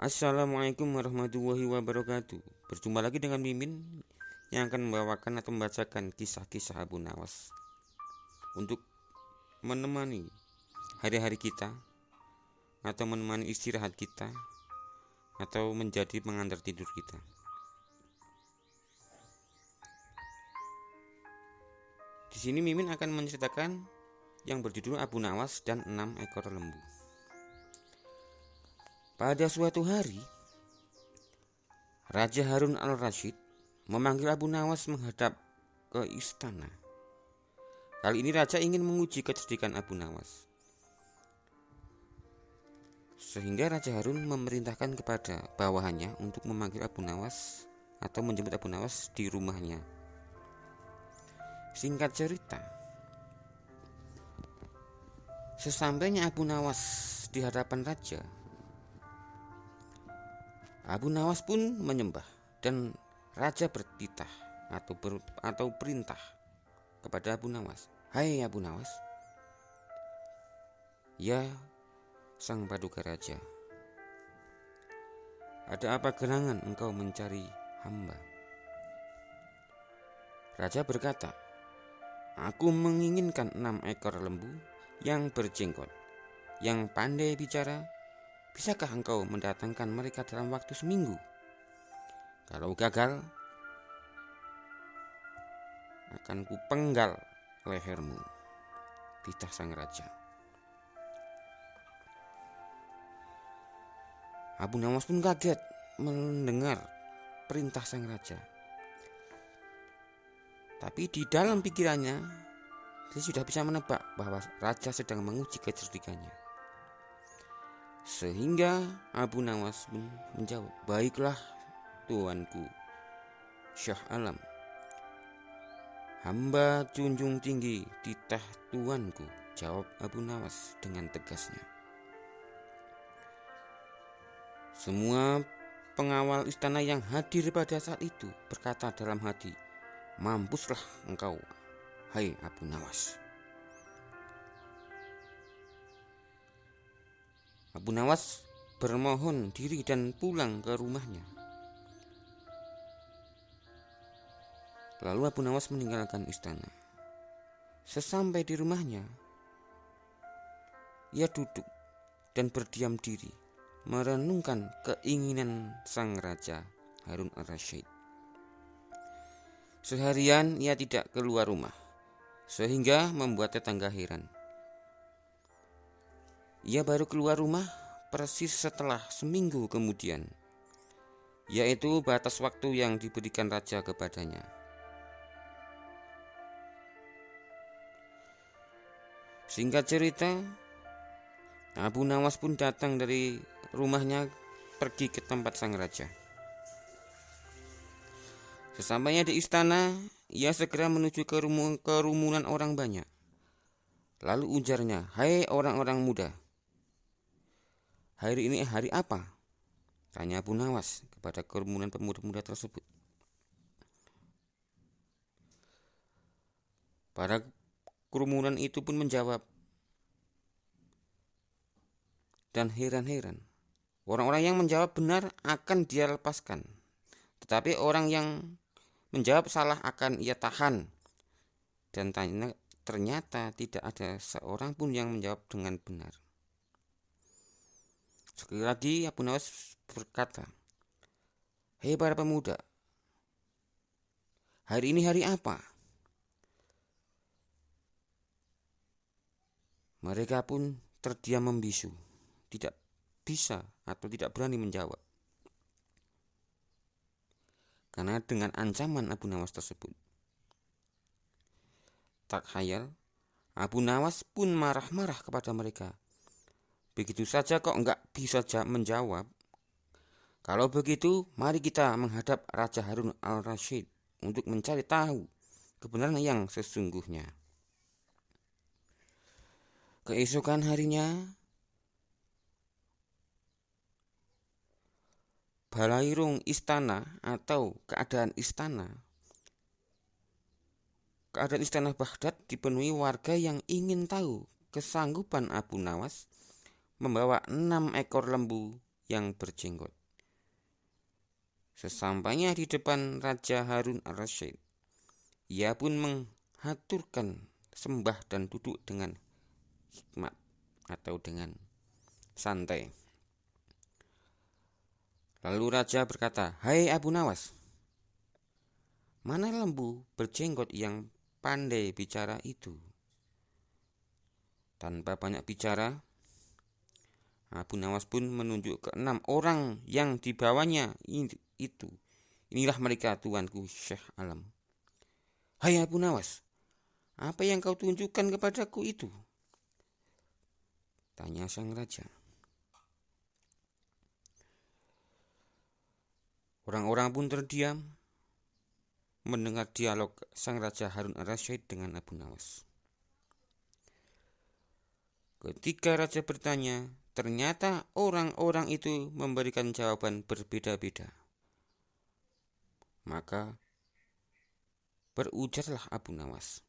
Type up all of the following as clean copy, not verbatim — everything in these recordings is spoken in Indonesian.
Assalamualaikum warahmatullahi wabarakatuh. Berjumpa lagi dengan Mimin yang akan membawakan atau membacakan kisah-kisah Abu Nawas untuk menemani hari-hari kita, atau menemani istirahat kita, atau menjadi pengantar tidur kita. Di sini Mimin akan menceritakan yang berjudul Abu Nawas dan 6 ekor lembu. Pada suatu hari, Raja Harun al-Rasyid memanggil Abu Nawas menghadap ke istana. Kali ini Raja ingin menguji kecerdikan Abu Nawas. Sehingga Raja Harun memerintahkan kepada bawahannya untuk memanggil Abu Nawas atau menjemput Abu Nawas di rumahnya. Singkat cerita, sesampainya Abu Nawas di hadapan Raja, Abu Nawas pun menyembah dan Raja bertitah atau perintah kepada Abu Nawas. Hai Abu Nawas. Ya, sang paduka Raja. Ada apa gerangan engkau mencari hamba? Raja berkata, aku menginginkan 6 ekor lembu yang berjenggot, yang pandai bicara. Bisakah engkau mendatangkan mereka dalam waktu seminggu? Kalau gagal, akan kupenggal lehermu, titah sang raja. Abu Nawas pun kaget mendengar perintah sang raja. Tapi di dalam pikirannya, dia sudah bisa menebak bahwa raja sedang menguji kecerdikannya. Sehingga Abu Nawas pun menjawab, baiklah tuanku Syah Alam, hamba junjung tinggi titah tuanku, jawab Abu Nawas dengan tegasnya. Semua pengawal istana yang hadir pada saat itu berkata dalam hati, mampuslah engkau, hai Abu Nawas. Abu Nawas bermohon diri dan pulang ke rumahnya. Lalu Abu Nawas meninggalkan istana. Sesampai di rumahnya, ia duduk dan berdiam diri, merenungkan keinginan sang raja Harun al-Rasyid. Seharian ia tidak keluar rumah, sehingga membuat tetangga heran. Ia baru keluar rumah persis setelah seminggu kemudian, yaitu batas waktu yang diberikan raja kepadanya. Singkat cerita, Abu Nawas pun datang dari rumahnya pergi ke tempat sang raja. Sesampainya di istana, ia segera menuju ke kerumunan orang banyak. Lalu ujarnya, hai orang-orang muda, hari ini hari apa? Tanya Abu Nawas kepada kerumunan pemuda-pemuda tersebut. Para kerumunan itu pun menjawab dan heran-heran. Orang-orang yang menjawab benar akan dia lepaskan, tetapi orang yang menjawab salah akan ia tahan. Dan ternyata tidak ada seorang pun yang menjawab dengan benar. Sekali lagi Abu Nawas berkata, hei para pemuda, hari ini hari apa? Mereka pun terdiam membisu, tidak bisa atau tidak berani menjawab. Karena dengan ancaman Abu Nawas tersebut. Tak khayal, Abu Nawas pun marah-marah kepada mereka. Begitu saja kok enggak bisa menjawab? Kalau begitu, mari kita menghadap Raja Harun al-Rasyid untuk mencari tahu kebenaran yang sesungguhnya. Keesokan harinya, balairung istana atau keadaan istana Baghdad dipenuhi warga yang ingin tahu kesanggupan Abu Nawas membawa 6 ekor lembu yang berjenggot. Sesampainya di depan Raja Harun al-Rasyid, ia pun menghaturkan sembah dan duduk dengan hikmat atau dengan santai. Lalu raja berkata, "Hai Abu Nawas, mana lembu berjenggot yang pandai bicara itu?" Tanpa banyak bicara, Abu Nawas pun menunjuk ke 6 orang yang dibawanya itu. "Inilah mereka, tuanku Syekh Alam." "Hai Abu Nawas, apa yang kau tunjukkan kepadaku itu?" tanya sang raja. Orang-orang pun terdiam mendengar dialog sang Raja Harun al-Rasyid dengan Abu Nawas. Ketika raja bertanya, ternyata orang-orang itu memberikan jawaban berbeda-beda. Maka berujarlah Abu Nawas,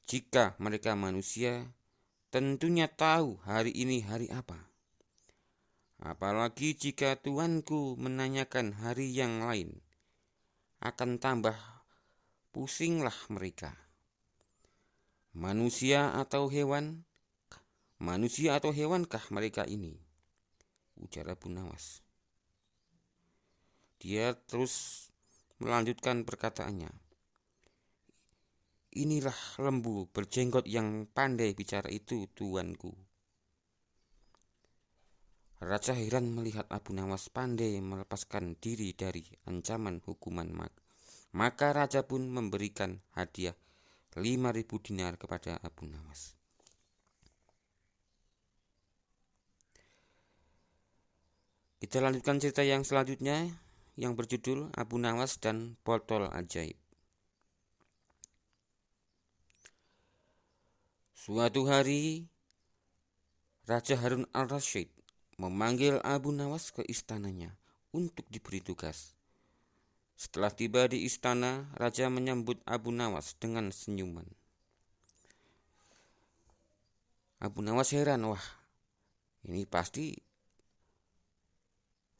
"Jika mereka manusia, tentunya tahu hari ini hari apa. Apalagi jika tuanku menanyakan hari yang lain, akan tambah pusinglah mereka. Manusia atau hewankah mereka ini?" ujar Abu Nawas. Dia terus melanjutkan perkataannya, "Inilah lembu berjenggot yang pandai bicara itu, tuanku." Raja heran melihat Abu Nawas pandai melepaskan diri dari ancaman hukuman. Maka raja pun memberikan hadiah 5.000 dinar kepada Abu Nawas. Kita lanjutkan cerita yang selanjutnya yang berjudul Abu Nawas dan Botol Ajaib. Suatu hari, Raja Harun al-Rasyid memanggil Abu Nawas ke istananya untuk diberi tugas. Setelah tiba di istana, raja menyambut Abu Nawas dengan senyuman. Abu Nawas heran, "Wah, ini pasti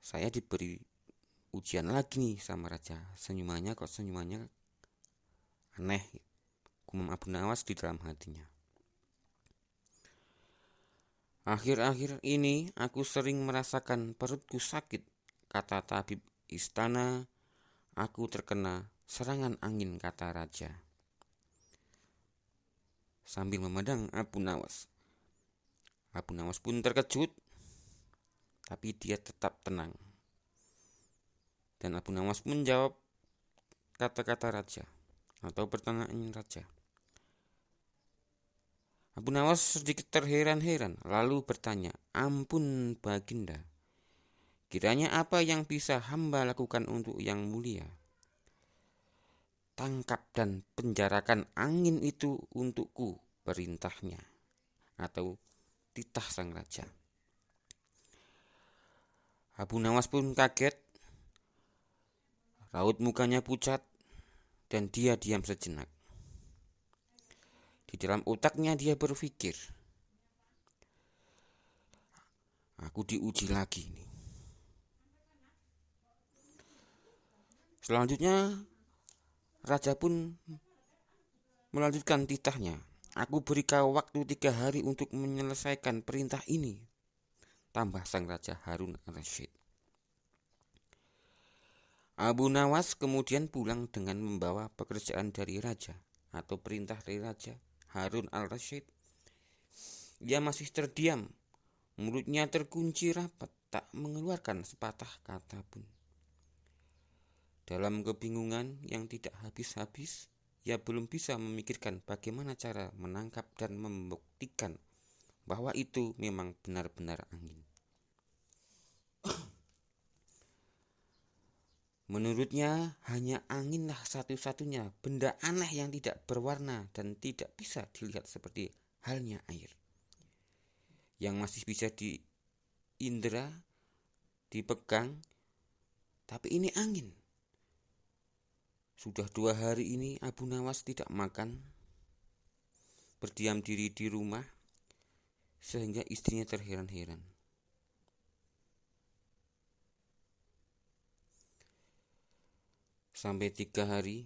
saya diberi ujian lagi nih sama raja. Senyumannya aneh," gumam Abu Nawas di dalam hatinya. "Akhir-akhir ini aku sering merasakan perutku sakit," kata tabib istana. "Aku terkena serangan angin," kata raja. Sambil memandang Abu Nawas, Abu Nawas pun terkejut, tapi dia tetap tenang. Dan Abu Nawas menjawab kata-kata raja atau pertanyaan raja. Abu Nawas sedikit terheran-heran, lalu bertanya, "Ampun Baginda, kiranya apa yang bisa hamba lakukan untuk yang mulia?" "Tangkap dan penjarakan angin itu untukku," perintahnya atau titah sang raja. Abu Nawas pun kaget, raut mukanya pucat, dan dia diam sejenak. Di dalam otaknya dia berpikir, "Aku diuji lagi nih." Selanjutnya, raja pun melanjutkan titahnya. "Aku beri kau waktu 3 hari untuk menyelesaikan perintah ini," tambah sang Raja Harun al-Rasyid. Abu Nawas kemudian pulang dengan membawa pekerjaan dari raja atau perintah dari Raja Harun al-Rasyid. Ia masih terdiam, mulutnya terkunci rapat, tak mengeluarkan sepatah kata pun. Dalam kebingungan yang tidak habis-habis, ia belum bisa memikirkan bagaimana cara menangkap dan membuktikan bahwa itu memang benar-benar angin. Menurutnya, hanya anginlah satu-satunya benda aneh yang tidak berwarna dan tidak bisa dilihat seperti halnya air, yang masih bisa diindra, dipegang, tapi ini angin. Sudah 2 hari ini Abu Nawas tidak makan, berdiam diri di rumah, sehingga istrinya terheran-heran. sampai 3 hari.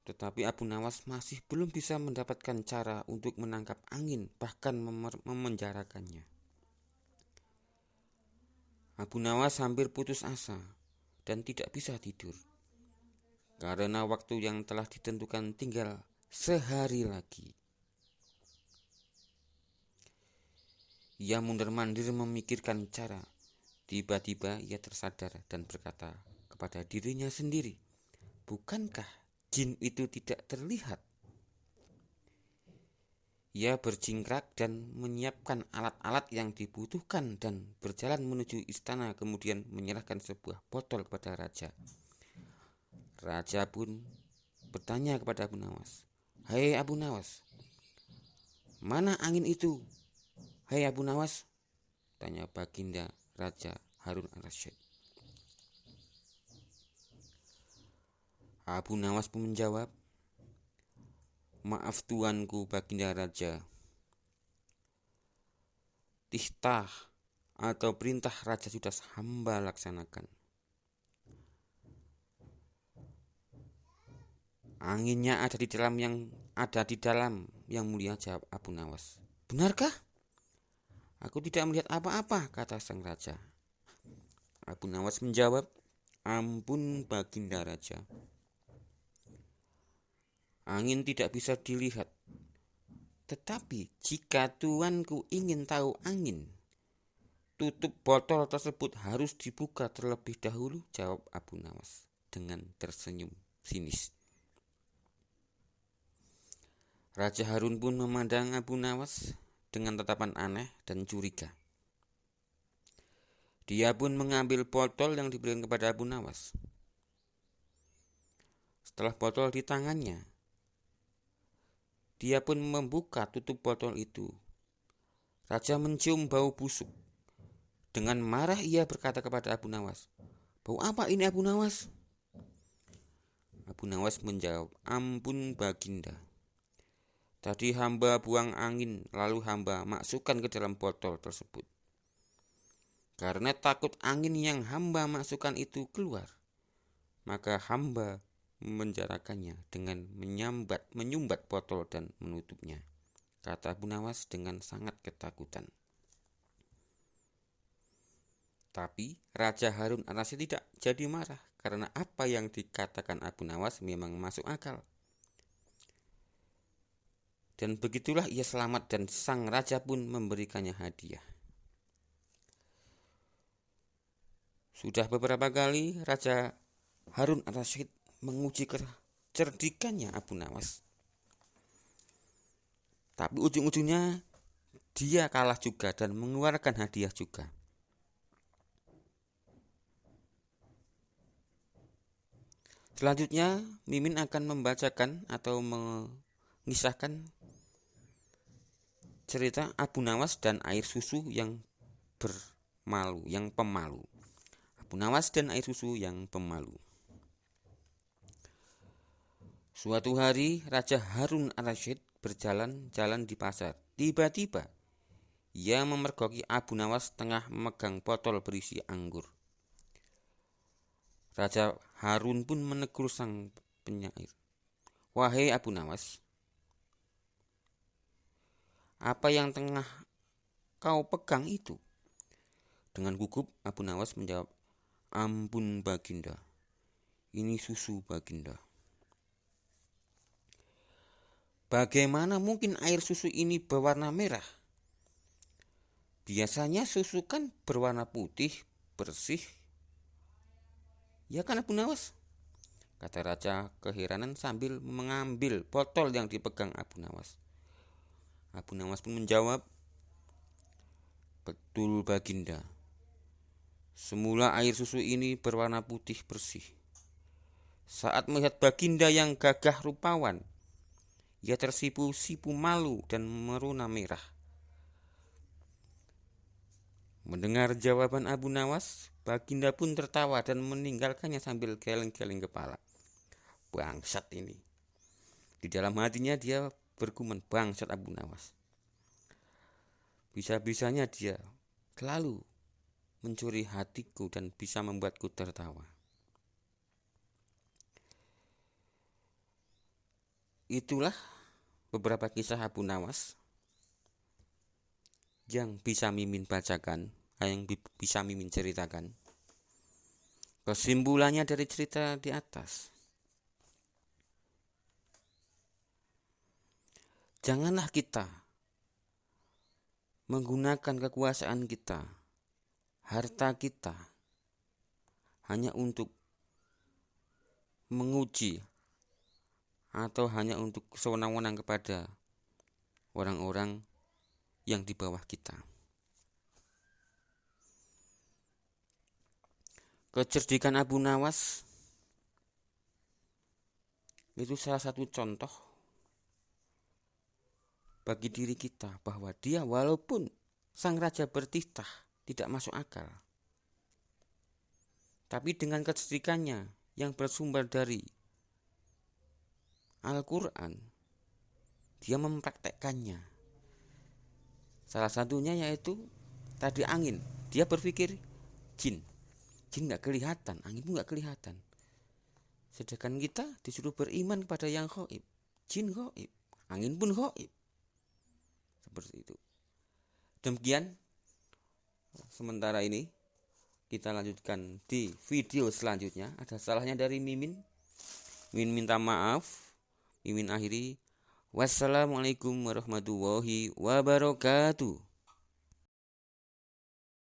Tetapi Abu Nawas masih belum bisa mendapatkan cara untuk menangkap angin, bahkan memenjarakannya. Abu Nawas hampir putus asa dan tidak bisa tidur, karena waktu yang telah ditentukan tinggal sehari lagi. Ia mundur-mandir memikirkan cara. Tiba-tiba ia tersadar dan berkata kepada dirinya sendiri, "Bukankah jin itu tidak terlihat?" Ia berjingkrak dan menyiapkan alat-alat yang dibutuhkan dan berjalan menuju istana, kemudian menyerahkan sebuah botol kepada raja. Raja pun bertanya kepada Abu Nawas, "Hai Abu Nawas, mana angin itu?" "Hai Abu Nawas," tanya Baginda Raja Harun al-Rasyid. Abu Nawas pun menjawab, "Maaf tuanku Baginda Raja, titah atau perintah raja sudah hamba laksanakan. Anginnya ada di dalam yang mulia," jawab Abu Nawas. "Benarkah?" "Aku tidak melihat apa-apa," kata sang raja. Abu Nawas menjawab, "Ampun Baginda Raja, angin tidak bisa dilihat. Tetapi jika tuanku ingin tahu angin, tutup botol tersebut harus dibuka terlebih dahulu," jawab Abu Nawas dengan tersenyum sinis. Raja Harun pun memandang Abu Nawas dengan tatapan aneh dan curiga. Dia pun mengambil botol yang diberikan kepada Abu Nawas. Setelah botol di tangannya, dia pun membuka tutup botol itu. Raja mencium bau busuk. Dengan marah ia berkata kepada Abu Nawas, "Bau apa ini Abu Nawas?" Abu Nawas menjawab, "Ampun Baginda, tadi hamba buang angin lalu hamba masukkan ke dalam botol tersebut. Karena takut angin yang hamba masukkan itu keluar, maka hamba memenjarakannya dengan menyumbat botol dan menutupnya," kata Abu Nawas dengan sangat ketakutan. Tapi Raja Harun al-Rasyid tidak jadi marah, karena apa yang dikatakan Abu Nawas memang masuk akal. Dan begitulah ia selamat dan sang raja pun memberikannya hadiah. Sudah beberapa kali Raja Harun al-Rasyid menguji kecerdikannya Abu Nawas. Tapi ujung-ujungnya dia kalah juga dan mengeluarkan hadiah juga. Selanjutnya Mimin akan membacakan atau mengisahkan cerita Abu Nawas dan air susu yang pemalu. Abu Nawas dan air susu yang pemalu. Suatu hari Raja Harun al-Rasyid berjalan-jalan di pasar. Tiba-tiba ia memergoki Abu Nawas tengah memegang botol berisi anggur. Raja Harun pun menegur sang penyair, "Wahai Abu Nawas, apa yang tengah kau pegang itu?" Dengan gugup Abu Nawas menjawab, "Ampun Baginda, ini susu Baginda." "Bagaimana mungkin air susu ini berwarna merah? Biasanya susu kan berwarna putih, bersih. Ya kan Abu Nawas?" kata raja keheranan sambil mengambil botol yang dipegang Abu Nawas. Abu Nawas pun menjawab, "Betul Baginda, semula air susu ini berwarna putih bersih. Saat melihat Baginda yang gagah rupawan, ia tersipu-sipu malu dan merona merah." Mendengar jawaban Abu Nawas, Baginda pun tertawa dan meninggalkannya sambil geleng-geleng kepala. Bangsat ini. Di dalam hatinya dia bergumam, bangsat Abu Nawas. Bisa-bisanya dia selalu mencuri hatiku dan bisa membuatku tertawa. Itulah beberapa kisah Abu Nawas yang bisa Mimin bacakan, yang bisa Mimin ceritakan. Kesimpulannya dari cerita di atas, janganlah kita menggunakan kekuasaan kita, harta kita, hanya untuk menguji atau hanya untuk sewenang-wenang kepada orang-orang yang di bawah kita. Kecerdikan Abu Nawas itu salah satu contoh bagi diri kita bahwa dia walaupun sang raja bertitah tidak masuk akal, tapi dengan kecerdikannya yang bersumber dari Al-Quran, dia mempraktekkannya. Salah satunya yaitu tadi angin. Dia berpikir jin gak kelihatan, angin pun gak kelihatan. Sedangkan kita disuruh beriman pada yang gaib. Jin gaib, angin pun gaib. Seperti itu. Demikian sementara ini, kita lanjutkan di video selanjutnya. Ada salahnya dari Mimin. Mimin minta maaf. Mimin akhiri. Wassalamualaikum warahmatullahi wabarakatuh.